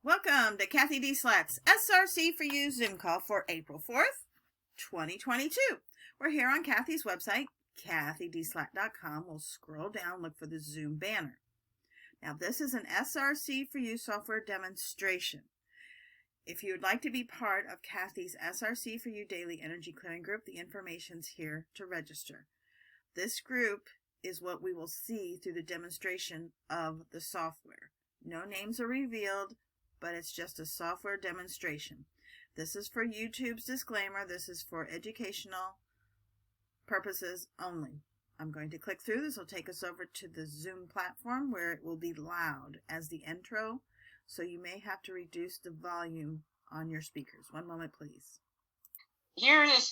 Welcome to CathyDSlaught's SRC4u Zoom call for April 4th, 2022. We're here on Cathy's website, CathyDSlaght.com. We'll scroll down, look for the Zoom banner. Now, this is an SRC4u software demonstration. If you would like to be part of Cathy's SRC4u Daily Energy Clearing Group, the information's here to register. This group is what we will see through the demonstration of the software. No names are revealed, but it's just a software demonstration. This is for YouTube's disclaimer. This is for educational purposes only. I'm going to click through. This will take us over to the Zoom platform where it will be loud as the intro, so you may have to reduce the volume on your speakers. One moment, please. Here's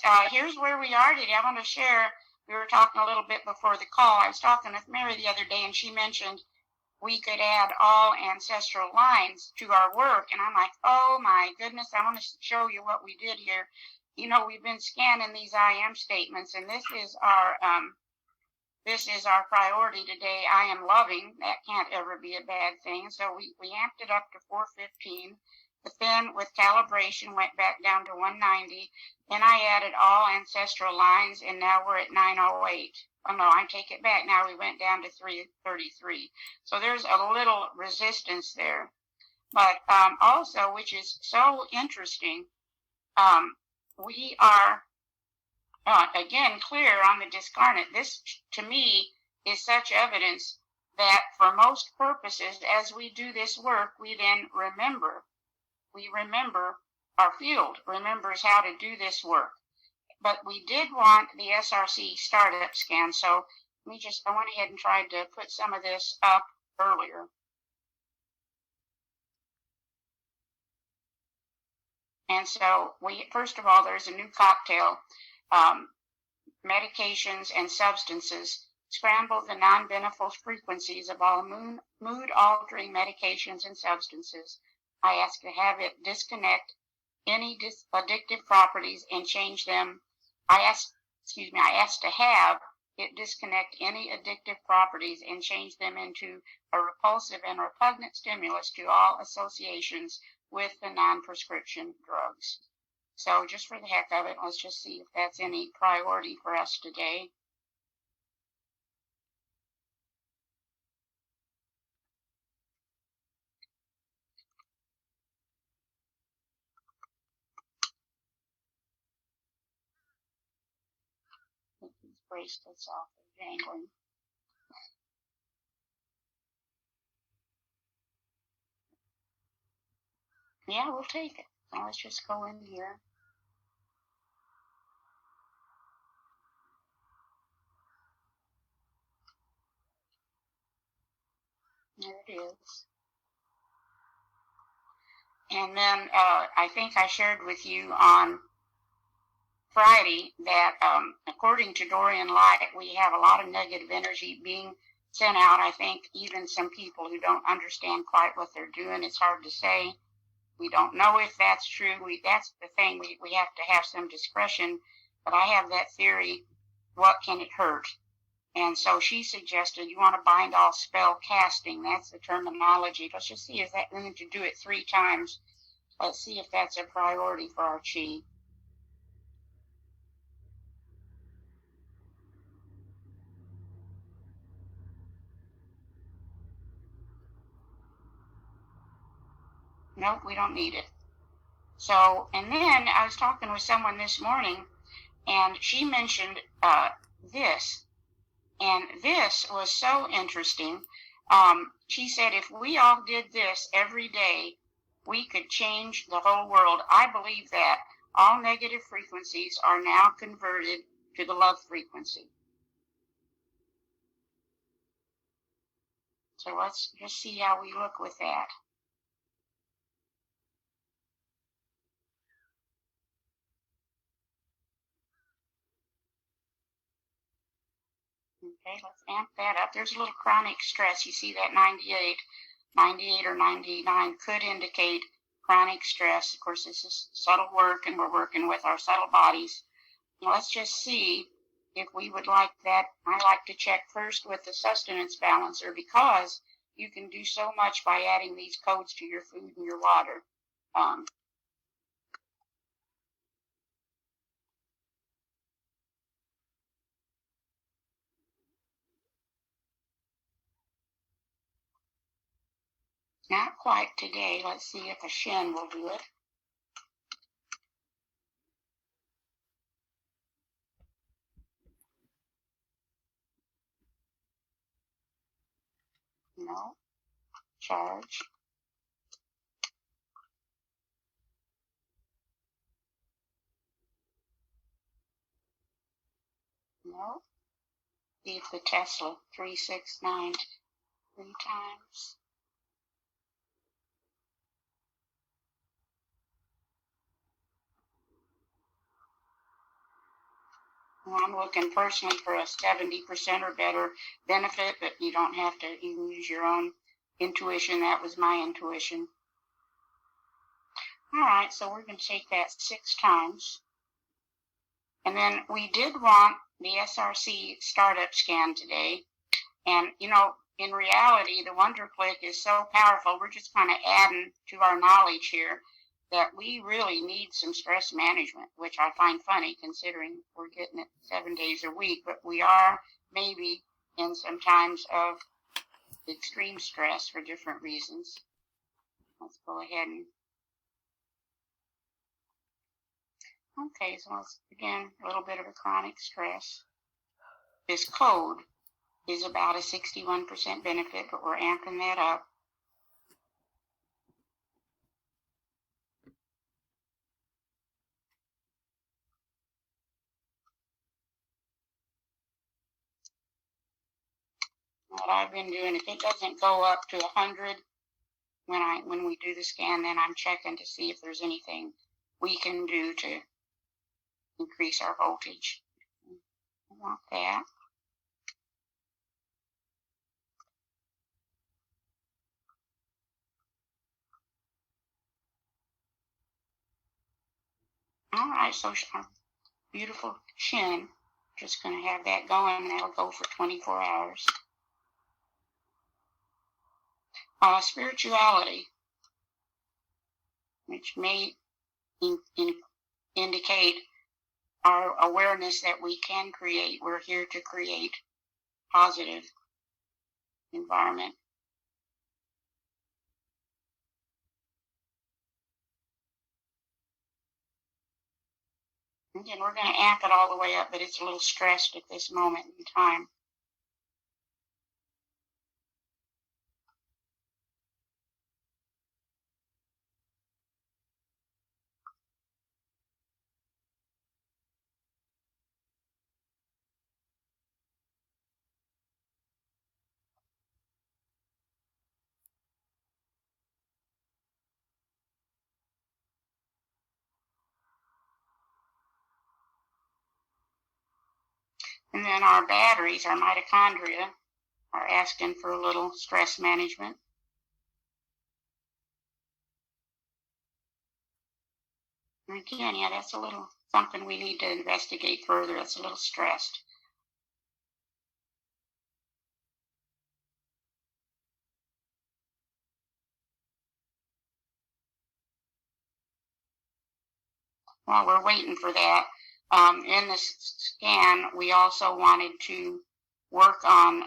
where we are today. I want to share, we were talking a little bit before the call. I was talking with Mary the other day, and she mentioned we could add all ancestral lines to our work. And I'm like, oh my goodness, I want to show you what we did here. You know, we've been scanning these I am statements, and this is our priority today. I am loving. That can't ever be a bad thing. So we amped it up to 415. But then with calibration went back down to 190. Then I added all ancestral lines, and now we're at 908. Oh no, I take it back. Now we went down to 333. So there's a little resistance there. But also, which is so interesting, we are, again, clear on the discarnate. This, to me, is such evidence that for most purposes, as we do this work, we then remember. We remember our field, remembers how to do this work. But we did want the SRC startup scan, so I went ahead and tried to put some of this up earlier. And so first of all, there's a new cocktail, medications and substances, scramble the non-beneficial frequencies of all mood-altering medications and substances. I ask to have it disconnect any addictive properties and change them. I asked to have it disconnect any addictive properties and change them into a repulsive and repugnant stimulus to all associations with the non-prescription drugs. So just for the heck of it, let's just see if that's any priority for us today. Bracelets off of dangling. Yeah, we'll take it. Now let's just go in here. There it is. And then I think I shared with you on Friday that according to Dorian Light, we have a lot of negative energy being sent out. I think even some people who don't understand quite what they're doing, it's hard to say. We don't know if that's true. That's the thing. We have to have some discretion. But I have that theory, what can it hurt? And so she suggested you want to bind all spell casting. That's the terminology. Let's just see if that, we need to do it 3 times. Let's see if that's a priority for our chi. Nope, we don't need it. So, and then I was talking with someone this morning, and she mentioned this. And this was so interesting. She said if we all did this every day, we could change the whole world. I believe that all negative frequencies are now converted to the love frequency. So let's just see how we look with that. Okay, let's amp that up. There's a little chronic stress. You see that 98 or 99 could indicate chronic stress. Of course, this is subtle work, and we're working with our subtle bodies. Now, let's just see if we would like that. I like to check first with the sustenance balancer, because you can do so much by adding these codes to your food and your water. Not quite today. Let's see if a shin will do it. No. Charge. No. See if the Tesla 369 3 times. I'm looking personally for a 70% or better benefit, but you don't have to even use your own intuition. That was my intuition. All right, so we're going to take that 6 times. And then we did want the SRC startup scan today. And, you know, in reality, the WonderClick is so powerful. We're just kind of adding to our knowledge here that we really need some stress management, which I find funny considering we're getting it 7 days a week, but we are maybe in some times of extreme stress for different reasons. Let's go ahead and okay, so let's again a little bit of a chronic stress. This code is about a 61% benefit, but we're amping that up. What I've been doing, if it doesn't go up to 100 when we do the scan, then I'm checking to see if there's anything we can do to increase our voltage. I want that. All right, so our beautiful shin, just going to have that going, and that'll go for 24 hours. Spirituality, which may indicate our awareness that we can create. We're here to create positive environment. Again, we're going to amp it all the way up, but it's a little stressed at this moment in time. And then our batteries, our mitochondria, are asking for a little stress management. And again, yeah, that's a little something we need to investigate further. That's a little stressed. While we're waiting for that, in this scan, we also wanted to work on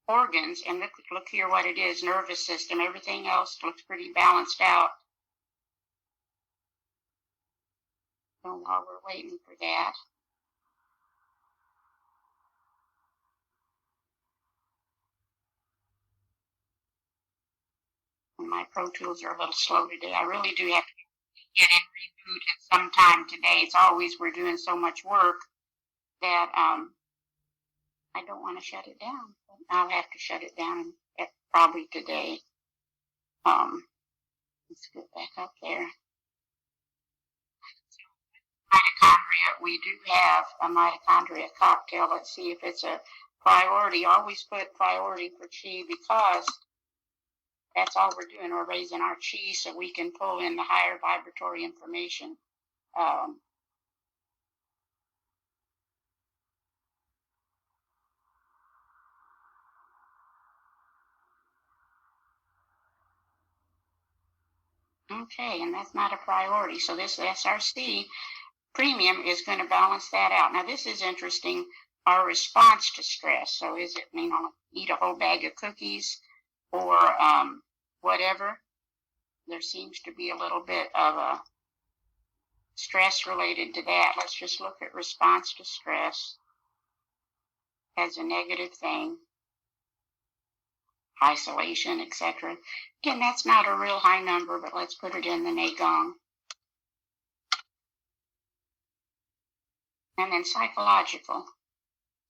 organs. And look here what it is, nervous system. Everything else looks pretty balanced out. So while we're waiting for that, and my Pro Tools are a little slow today. I really do have to get in reboot at some time today. It's always we're doing so much work that I don't want to shut it down. But I'll have to shut it down probably today. Let's get back up there. Mitochondria, we do have a mitochondria cocktail. Let's see if it's a priority. Always put priority for Qi because that's all we're doing. We're raising our Qi so we can pull in the higher vibratory information. Okay, and that's not a priority. So this SRC premium is going to balance that out. Now this is interesting, our response to stress. So is it, eat a whole bag of cookies or whatever? There seems to be a little bit of a stress related to that. Let's just look at response to stress as a negative thing. Isolation, etc. Again, that's not a real high number, but let's put it in the Gong. And then psychological.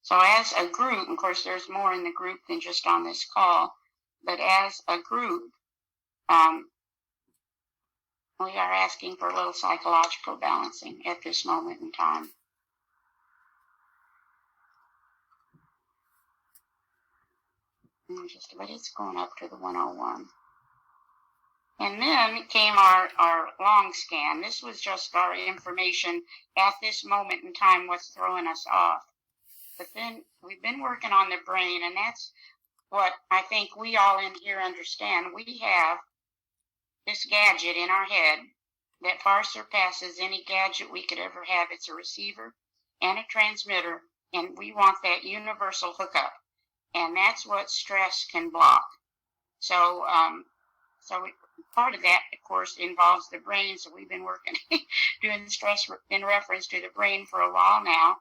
So as a group, of course, there's more in the group than just on this call, but as a group, we are asking for a little psychological balancing at this moment in time. But it's going up to the 101. And then came our long scan. This was just our information at this moment in time, what's throwing us off. But then we've been working on the brain, and that's what I think we all in here understand. We have this gadget in our head that far surpasses any gadget we could ever have. It's a receiver and a transmitter, and we want that universal hookup. And that's what stress can block. So part of that, of course, involves the brain. So we've been working, doing stress in reference to the brain for a while now.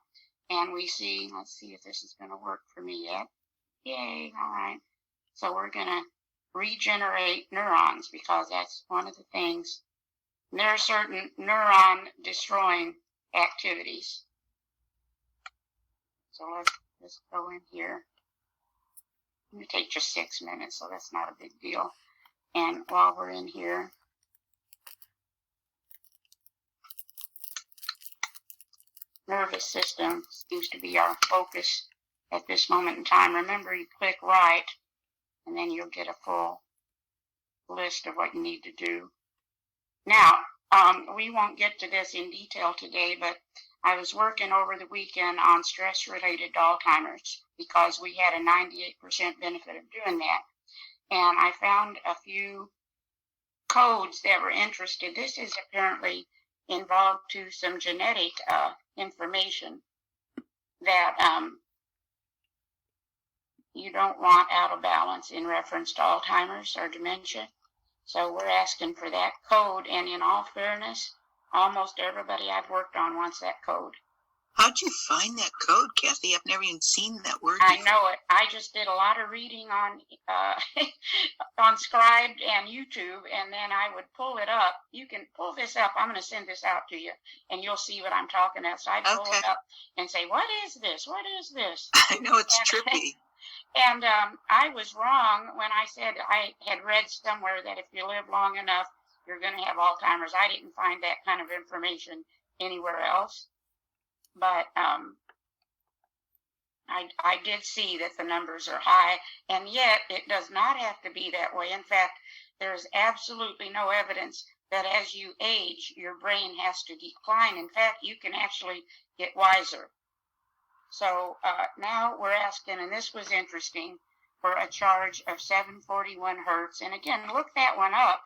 And let's see if this is going to work for me yet. Yay, all right. So we're going to regenerate neurons because that's one of the things. There are certain neuron destroying activities. So let's go in here. It may take just 6 minutes, so that's not a big deal. And while we're in here, nervous system seems to be our focus at this moment in time. Remember, you click right, and then you'll get a full list of what you need to do. Now, we won't get to this in detail today, but I was working over the weekend on stress-related Alzheimer's because we had a 98% benefit of doing that. And I found a few codes that were interested. This is apparently involved to some genetic information that you don't want out of balance in reference to Alzheimer's or dementia. So we're asking for that code, and in all fairness, almost everybody I've worked on wants that code. How'd you find that code, Cathy? I've never even seen that word before. I know it. I just did a lot of reading on on Scribed and YouTube, and then I would pull it up. You can pull this up. I'm going to send this out to you, and you'll see what I'm talking about. So I pull it up and say, what is this? What is this? I know it's trippy. And I was wrong when I said I had read somewhere that if you live long enough, you're going to have Alzheimer's. I didn't find that kind of information anywhere else. But I did see that the numbers are high, and yet it does not have to be that way. In fact, there is absolutely no evidence that as you age, your brain has to decline. In fact, you can actually get wiser. So now we're asking, and this was interesting, for a charge of 741 hertz. And again, look that one up,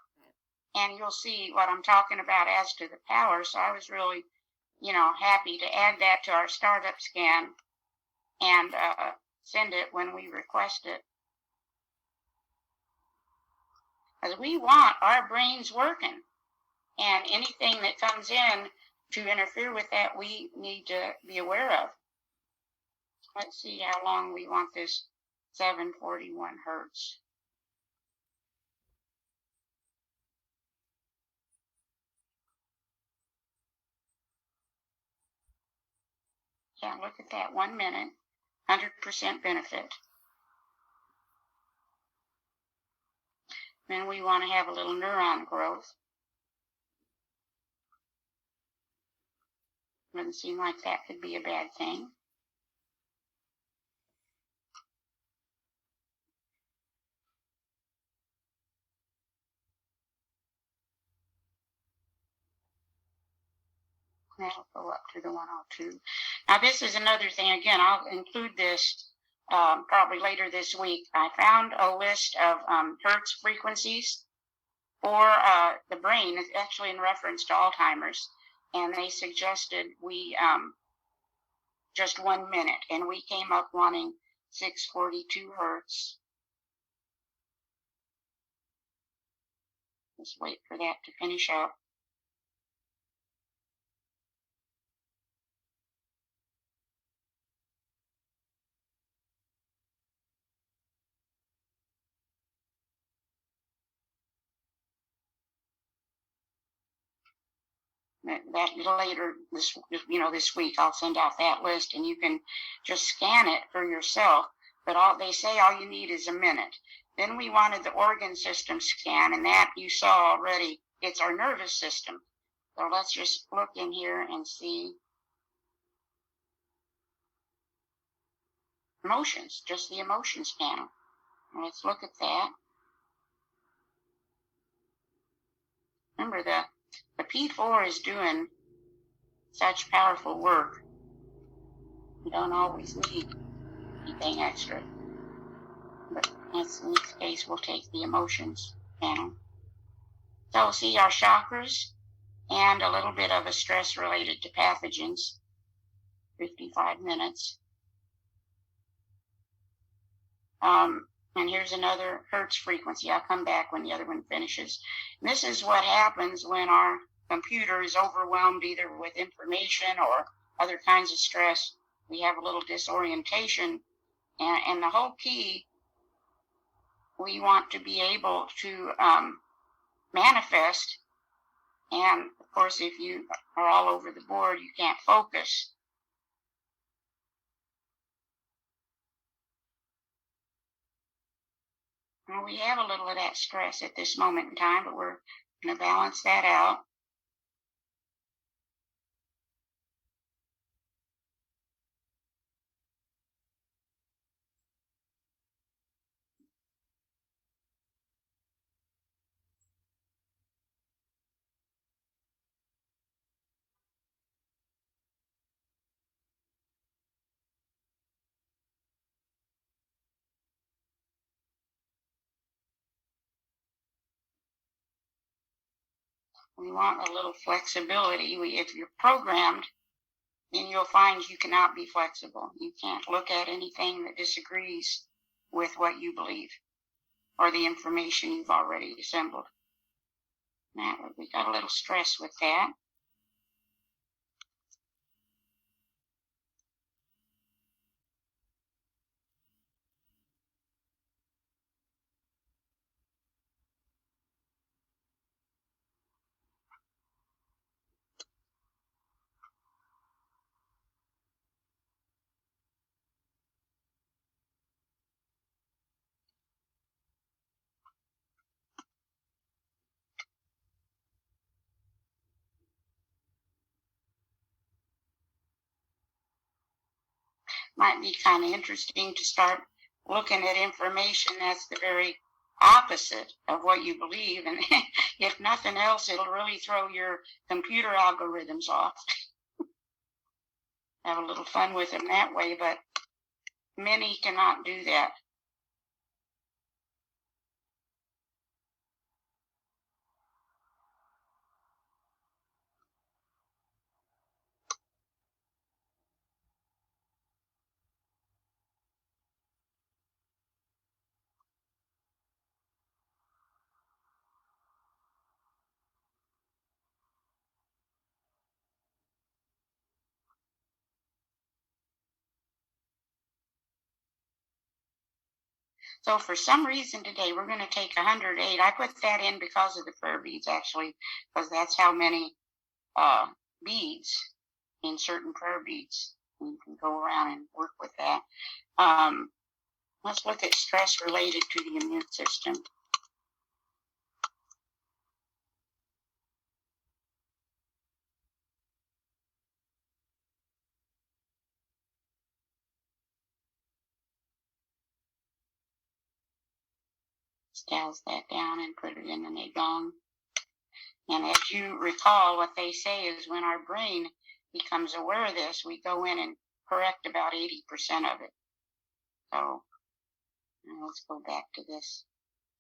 and you'll see what I'm talking about as to the power. So I was really, happy to add that to our startup scan and send it when we request it. Because we want our brains working, and anything that comes in to interfere with that, we need to be aware of. Let's see how long we want this 741 hertz. Yeah, look at that, 1 minute, 100% benefit. Then we want to have a little neuron growth. Doesn't seem like that could be a bad thing. That'll go up to the 102. Now, this is another thing. Again, I'll include this probably later this week. I found a list of hertz frequencies or the brain is actually in reference to Alzheimer's. And they suggested we just 1 minute, and we came up wanting 642 hertz. Just wait for that to finish up. That later this week I'll send out that list, and you can just scan it for yourself. But they say all you need is a minute. Then we wanted the organ system scan, and that you saw already. It's our nervous system. So let's just look in here and see emotions, just the emotions panel. Let's look at that. Remember, the P4 is doing such powerful work. You don't always need anything extra. But in this case, we'll take the emotions panel. So see our chakras and a little bit of a stress related to pathogens. 55 minutes. And here's another hertz frequency. I'll come back when the other one finishes. And this is what happens when our computer is overwhelmed either with information or other kinds of stress. We have a little disorientation. And the whole key, we want to be able to manifest. And of course, if you are all over the board, you can't focus. Well, we have a little of that stress at this moment in time, but we're going to balance that out. We want a little flexibility. If you're programmed, then you'll find you cannot be flexible. You can't look at anything that disagrees with what you believe or the information you've already assembled. Now, we got a little stress with that. Might be kind of interesting to start looking at information that's the very opposite of what you believe. And if nothing else, it'll really throw your computer algorithms off. Have a little fun with them that way, but many cannot do that. So for some reason today, we're going to take 108. I put that in because of the prayer beads, actually, because that's how many beads in certain prayer beads. You can go around and work with that. Let's look at stress related to the immune system. Scales that down and put it in the Gong. And as you recall, what they say is when our brain becomes aware of this, we go in and correct about 80% of it. So now let's go back to this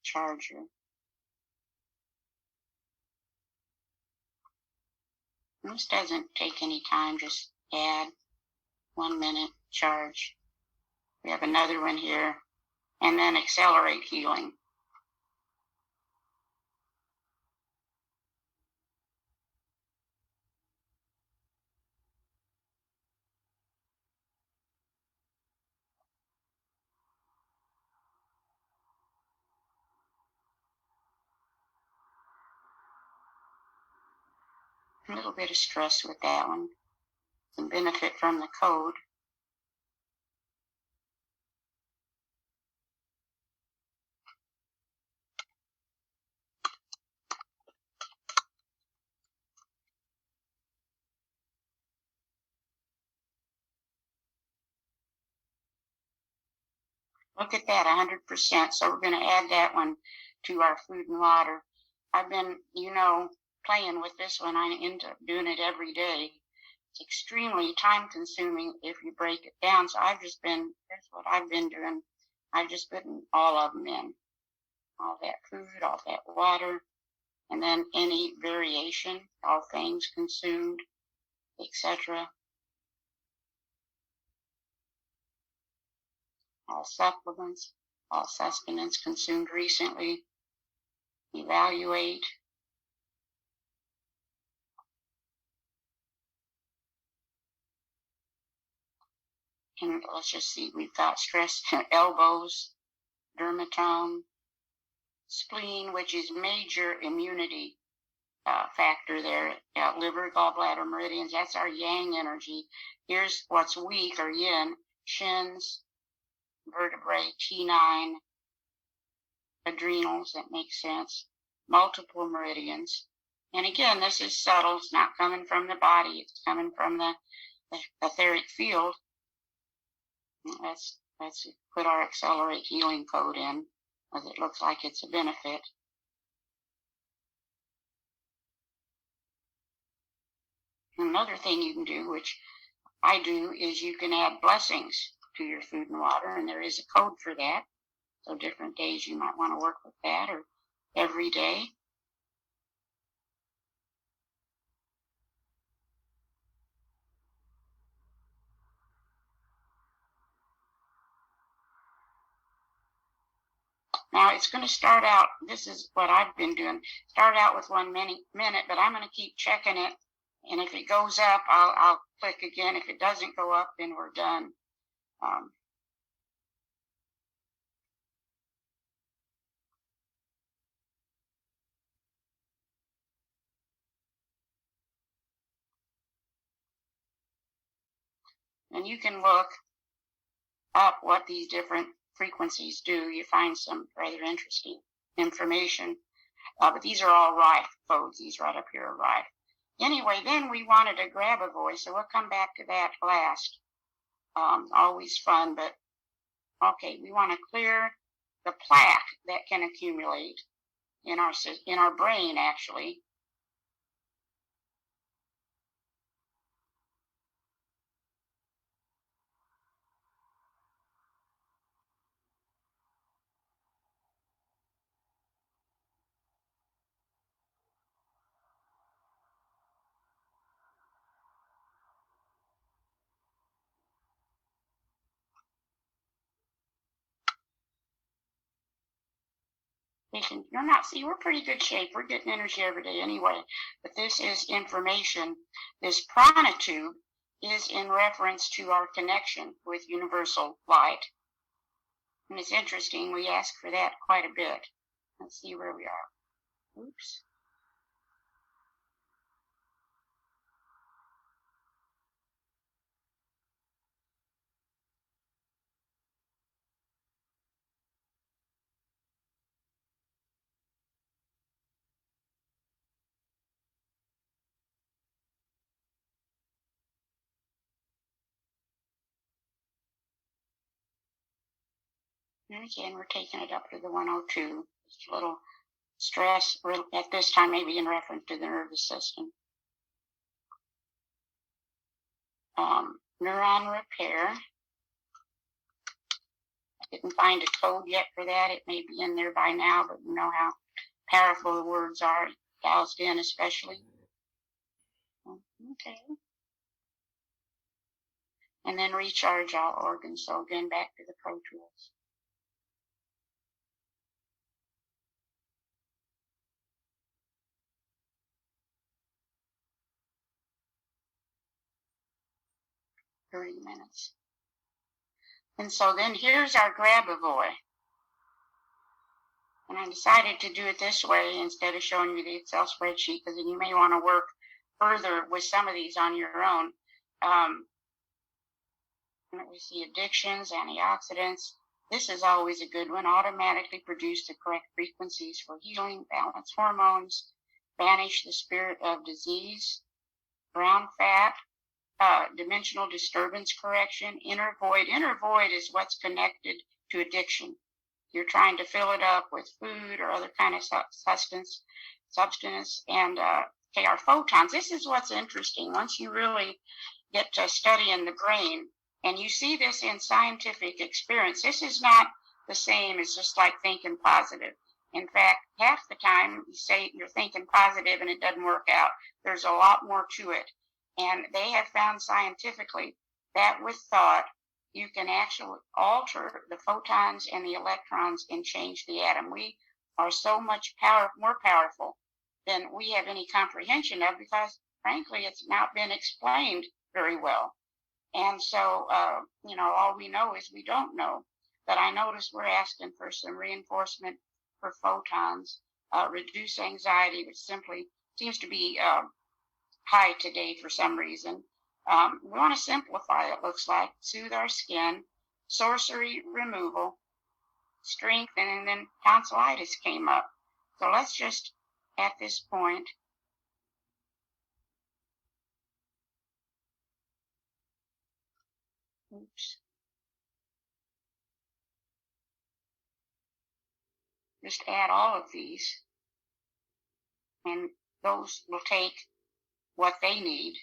charger. This doesn't take any time, just add 1 minute charge. We have another one here, and then accelerate healing. A little bit of stress with that one. Some benefit from the code. Look at that, 100%. So we're going to add that one to our food and water. I've been, playing with this one. I end up doing it every day. It's extremely time consuming if you break it down. So that's what I've been doing. I've just put all of them in. All that food, all that water, and then any variation, all things consumed, etc. All supplements, all sustenance consumed recently. Evaluate. And let's just see, we've got stress, elbows, dermatome, spleen, which is major immunity factor there. Liver, gallbladder, meridians, that's our yang energy. Here's what's weak or yin, shins, vertebrae, T9, adrenals, that makes sense, multiple meridians. And again, this is subtle. It's not coming from the body. It's coming from the etheric field. Let's put our accelerate healing code in, as it looks like it's a benefit. Another thing you can do, which I do, is you can add blessings to your food and water, and there is a code for that. So different days you might want to work with that, or every day. Now it's going to start out, this is what I've been doing, start out with 1 minute, but I'm going to keep checking it. And if it goes up, I'll click again. If it doesn't go up, then we're done. And you can look up what these different frequencies do. You find some rather interesting information. But these are all right codes. These right up here are right. Anyway, then we wanted to grab a voice, so we'll come back to that last. Always fun, but okay, we want to clear the plaque that can accumulate in our brain, actually. We're pretty good shape. We're getting energy every day anyway. But this is information. This prana tube is in reference to our connection with universal light. And it's interesting. We ask for that quite a bit. Let's see where we are. Oops. And again, we're taking it up to the 102. Just a little stress at this time, maybe in reference to the nervous system. Neuron repair. I didn't find a code yet for that. It may be in there by now, but you know how powerful the words are, Galston especially. Okay. And then recharge all organs. So again, back to the Pro Tools. $30. And so then here's our Grab-A-Voy. And I decided to do it this way instead of showing you the Excel spreadsheet, because then you may want to work further with some of these on your own. We see addictions, antioxidants. This is always a good one. Automatically produce the correct frequencies for healing, balance hormones, banish the spirit of disease, brown fat, dimensional disturbance correction, inner void. Inner void is what's connected to addiction. You're trying to fill it up with food or other kind of substance. And okay, our photons. This is what's interesting. Once you really get to studying the brain, and you see this in scientific experience, this is not the same as just like thinking positive. In fact, half the time you say you're thinking positive and it doesn't work out. There's a lot more to it. And they have found scientifically that with thought, you can actually alter the photons and the electrons and change the atom. We are so much more powerful than we have any comprehension of, because frankly, it's not been explained very well. And so, all we know is we don't know. But I notice we're asking for some reinforcement for photons, reduce anxiety, which simply seems to be high today for some reason. We want to simplify, it looks like, soothe our skin, sorcery removal, strength, and then tonsillitis came up. So let's just, at this point, just add all of these, and those will take what they need.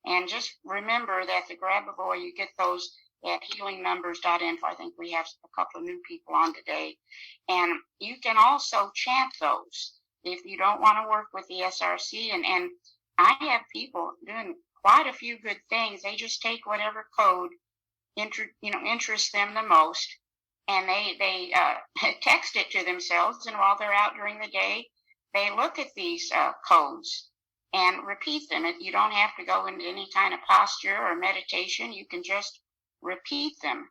And just remember that the Grab-A-Voy, you get those at healingnumbers.info. I think we have a couple of new people on today. And you can also chant those if you don't want to work with the SRC. And I have people doing quite a few good things. They just take whatever code interests them the most, and they text it to themselves. And while they're out during the day, they look at these codes and repeat them. You don't have to go into any kind of posture or meditation. You can just repeat them.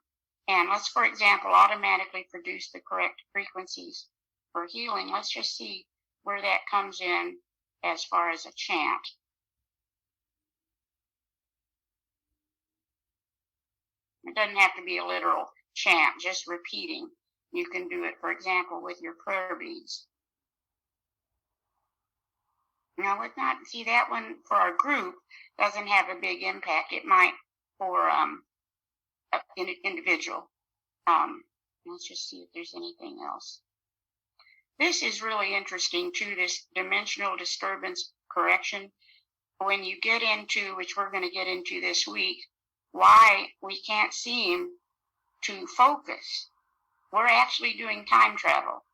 And let's, for example, automatically produce the correct frequencies for healing. Let's just see where that comes in as far as a chant. It doesn't have to be a literal chant, just repeating. You can do it, for example, with your prayer beads. Now, let's not see that one for our group doesn't have a big impact. It might for an individual. Let's just see if there's anything else. This is really interesting too, this dimensional disturbance correction. When you get into, which we're going to get into this week, why we can't seem to focus. We're actually doing time travel.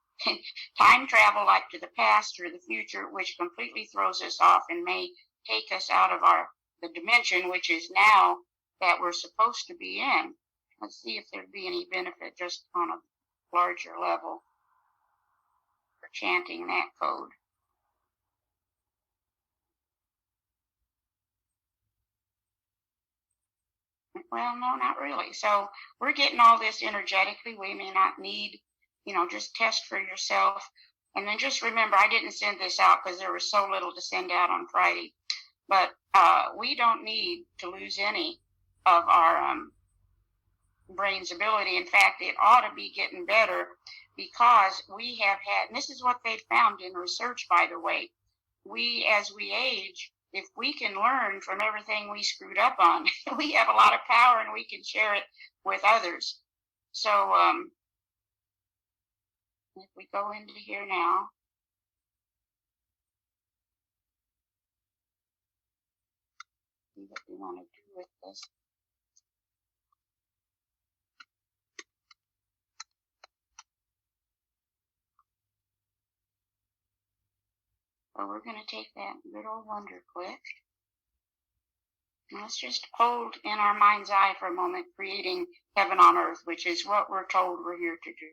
Time travel like to the past or the future, which completely throws us off and may take us out of the dimension, which is now that we're supposed to be in. Let's see if there'd be any benefit just on a larger level for chanting that code. Well, no, not really. So we're getting all this energetically. We may not need, just test for yourself. And then just remember, I didn't send this out because there was so little to send out on Friday. But we don't need to lose any of our brain's ability. In fact, it ought to be getting better, because we have had, and this is what they found in research, by the way, as we age, if we can learn from everything we screwed up on, we have a lot of power and we can share it with others. So if we go into here now, see what we want to do with this. So we're going to take that good old wonder click. And let's just hold in our mind's eye for a moment, creating heaven on earth, which is what we're told we're here to do.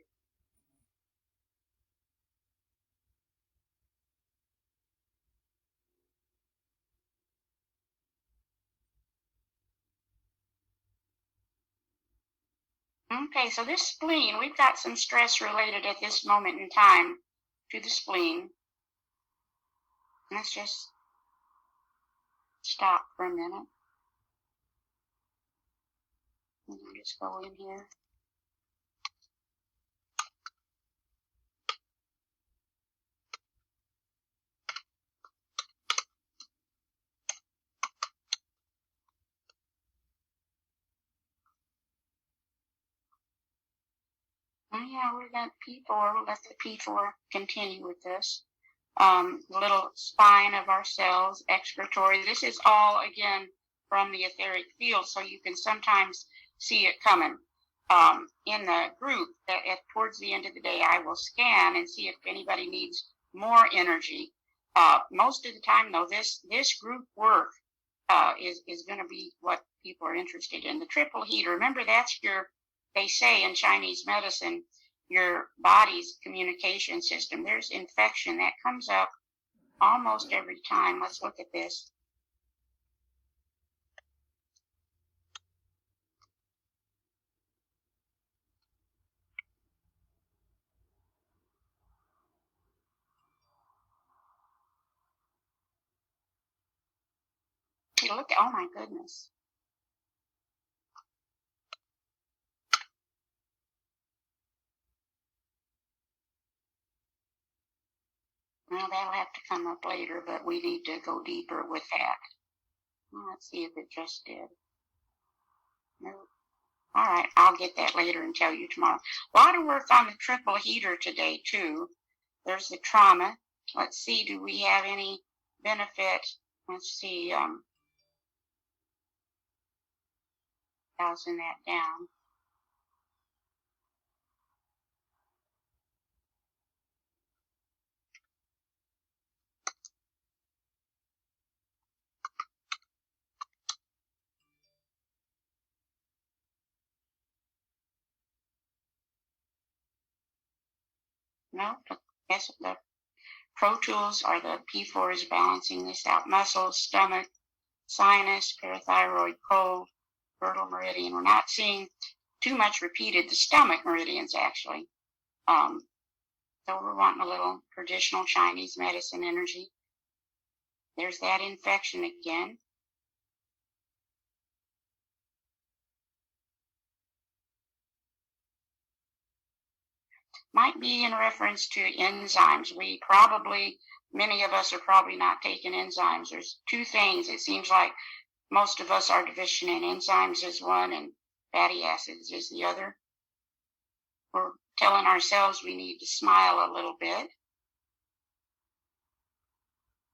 Okay, so this spleen, we've got some stress related at this moment in time to the spleen. Let's just stop for a minute. And just go in here. Oh yeah, we're at P4. We'll let the P4 continue with this. Little spine of our cells, excretory. This is all, again, from the etheric field, so you can sometimes see it coming. In the group, towards the end of the day, I will scan and see if anybody needs more energy. Most of the time, though, this group work is going to be what people are interested in. The triple heater, remember, that's they say in Chinese medicine, your body's communication system. There's infection that comes up almost every time. Let's look at this. Hey, look at, oh my goodness. Well, that'll have to come up later, but we need to go deeper with that. Well, let's see if it just did. Nope. All right, I'll get that later and tell you tomorrow. A lot of work on the triple heater today, too. There's the trauma. Let's see, do we have any benefit? Let's see, thousand that down. No, yes, the Pro Tools are the P4 is balancing this out. Muscles, stomach, sinus, parathyroid, cold, fertile meridian. We're not seeing too much repeated. The stomach meridians, actually. So we're wanting a little traditional Chinese medicine energy. There's that infection again. Might be in reference to enzymes. Many of us are probably not taking enzymes. There's two things. It seems like most of us are deficient in enzymes is one and fatty acids is the other. We're telling ourselves we need to smile a little bit.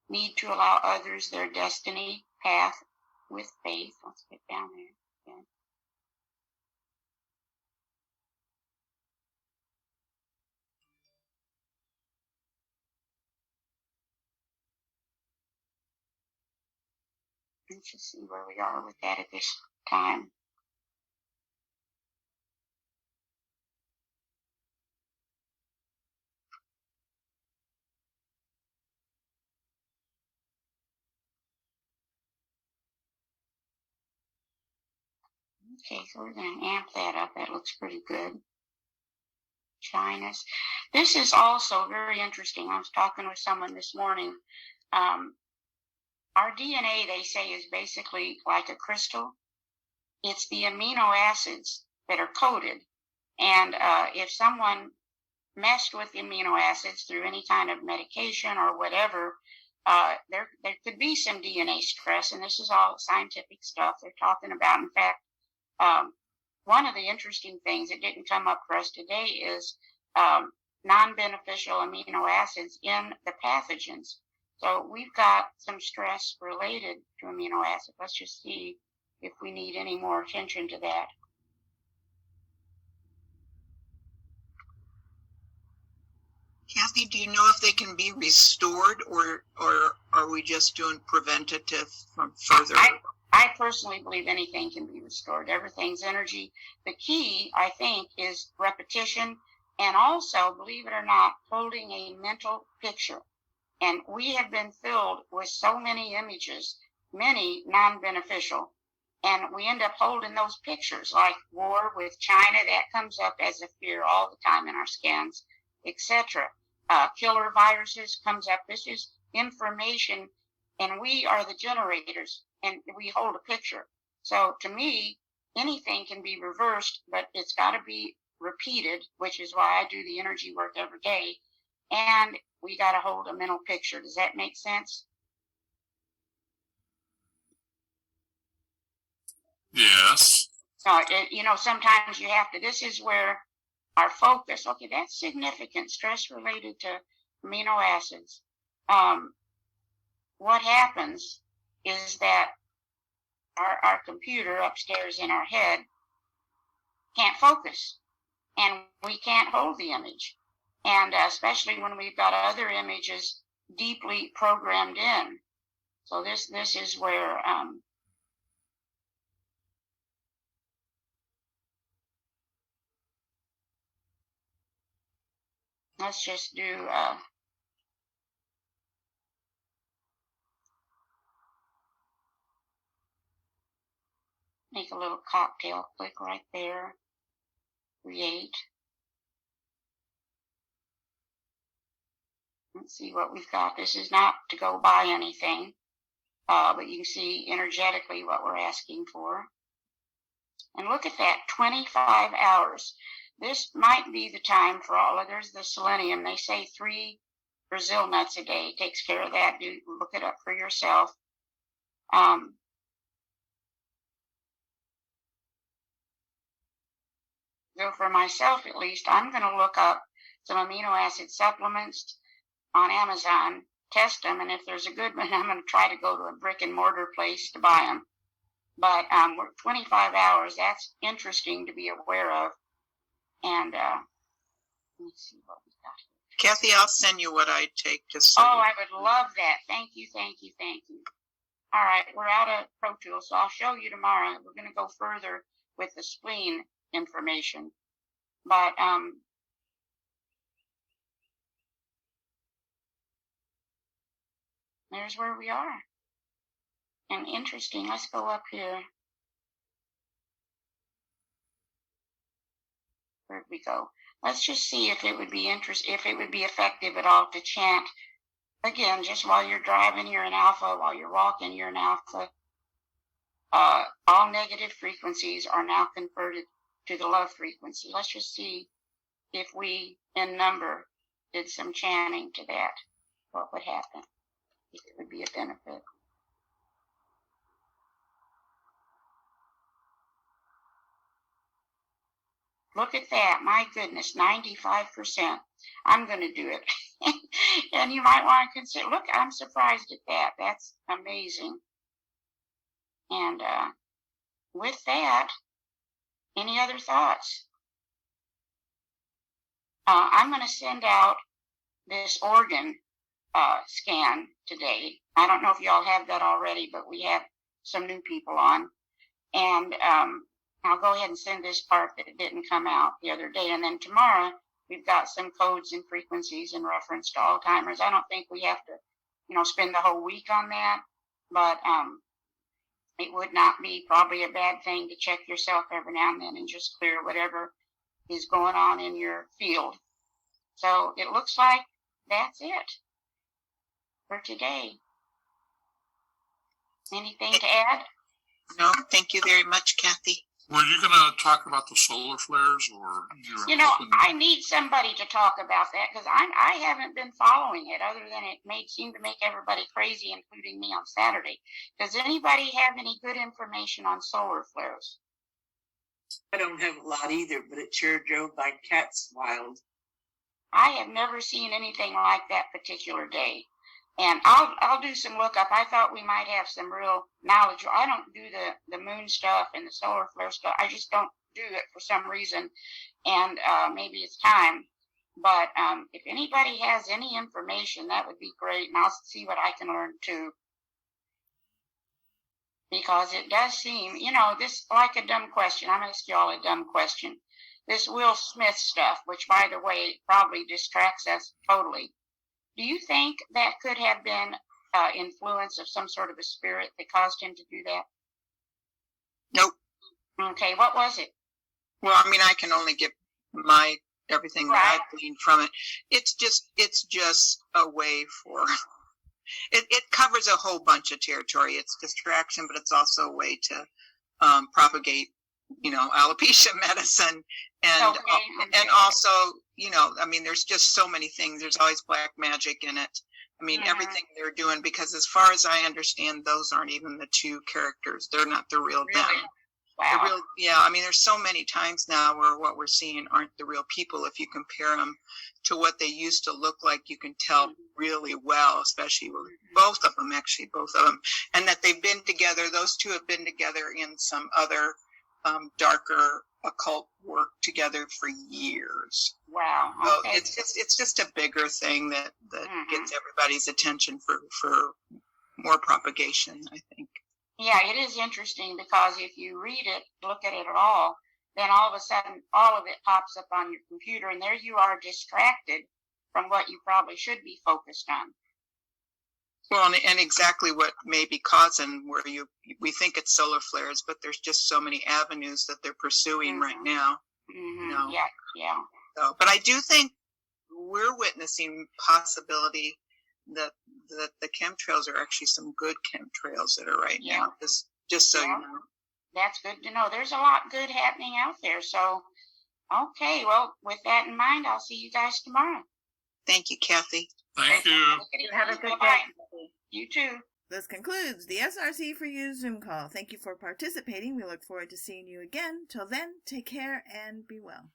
Need to allow others their destiny path with faith. Let's get down there again. Let's just see where we are with that at this time. Okay, so we're going to amp that up. That looks pretty good. Chinese. This is also very interesting. I was talking with someone this morning. Our DNA, they say, is basically like a crystal. It's the amino acids that are coded. And if someone messed with the amino acids through any kind of medication or whatever, there could be some DNA stress. And this is all scientific stuff they're talking about. In fact, one of the interesting things that didn't come up for us today is non-beneficial amino acids in the pathogens. So we've got some stress related to amino acids. Let's just see if we need any more attention to that. Cathy, do you know if they can be restored, or are we just doing preventative from further? I personally believe anything can be restored. Everything's energy. The key, I think, is repetition, and also, believe it or not, holding a mental picture. And we have been filled with so many images, many non-beneficial, and we end up holding those pictures, like war with China. That comes up as a fear all the time in our scans, etc. Killer viruses comes up. This is information, and we are the generators, and we hold a picture. So to me, anything can be reversed, but it's got to be repeated, which is why I do the energy work every day. And we got to hold a mental picture. Does that make sense? Yes. Sometimes you have to. This is where our focus. Okay, that's significant. Stress related to amino acids. What happens is that our computer upstairs in our head can't focus, and we can't hold the image. And especially when we've got other images deeply programmed in. So this is where let's just do make a little cocktail. Click right there. Create. Let's see what we've got. This is not to go buy anything, but you can see energetically what we're asking for. And look at that, 25 hours. This might be the time for all of, there's the selenium. They say 3 Brazil nuts a day takes care of that. Look it up for yourself. So for myself, at least, I'm going to look up some amino acid supplements on Amazon, test them, and if there's a good one, I'm going to try to go to a brick and mortar place to buy them. But we're 25 hours. That's interesting to be aware of. And let's see what we got here. Cathy, I'll send you what I take to see. Oh, I would love that. Thank you. All right, we're out of Pro Tools, so I'll show you tomorrow. We're going to go further with the spleen information. But there's where we are. And interesting, let's go up here. Where'd we go? Let's just see if it would be if it would be effective at all to chant. Again, just while you're driving, you're in alpha. While you're walking, you're in alpha. All negative frequencies are now converted to the love frequency. Let's just see if we, in number, did some chanting to that. What would happen? If it would be a benefit. Look at that. My goodness, 95%. I'm going to do it. And you might want to consider, look, I'm surprised at that. That's amazing. And with that, any other thoughts? I'm going to send out this organ scan today. I don't know if y'all have that already, but we have some new people on. And I'll go ahead and send this part that didn't come out the other day. And then tomorrow, we've got some codes and frequencies in reference to Alzheimer's. I don't think we have to, spend the whole week on that. But it would not be probably a bad thing to check yourself every now and then and just clear whatever is going on in your field. So it looks like that's it for today. Anything to add? No, thank you very much, Cathy. Were you going to talk about the solar flares, or I need somebody to talk about that, because I haven't been following it, other than it seem to make everybody crazy, including me on Saturday. Does anybody have any good information on solar flares? I don't have a lot either, but it sure drove my cats wild. I have never seen anything like that particular day. And I'll do some lookup. I thought we might have some real knowledge. I don't do the moon stuff and the solar flare stuff. I just don't do it for some reason. And maybe it's time. But if anybody has any information, that would be great, and I'll see what I can learn too. Because it does seem, this like a dumb question. I'm going to ask you all a dumb question. This Will Smith stuff, which, by the way, probably distracts us totally. Do you think that could have been influence of some sort of a spirit that caused him to do that? Nope. Okay, what was it? Well, I mean, I can only give everything that I've gleaned from it. It's just a way for it covers a whole bunch of territory. It's distraction, but it's also a way to propagate, alopecia medicine, and also, I mean, there's just so many things. There's always black magic in it. I mean, everything they're doing, because as far as I understand, those aren't even the two characters. They're not the real them. Wow. I mean, there's so many times now where what we're seeing aren't the real people. If you compare them to what they used to look like, you can tell really well, especially with both of them, and that they've been together. Those two have been together in some other darker occult work together for years. Wow. Okay. So it's just a bigger thing that gets everybody's attention for more propagation, I think. Yeah, it is interesting because if you read it, look at it at all, then all of a sudden all of it pops up on your computer, and there you are distracted from what you probably should be focused on. Well, and exactly what may be causing where we think it's solar flares, but there's just so many avenues that they're pursuing right now. Yeah. So, but I do think we're witnessing possibility that the chemtrails are actually some good chemtrails that are right now. Just so you know. That's good to know. There's a lot good happening out there. So, okay, well, with that in mind, I'll see you guys tomorrow. Thank you, Cathy. Thank you. You have a good day. You too. This concludes the SRC4u Zoom call. Thank you for participating. We look forward to seeing you again. Till then, take care and be well.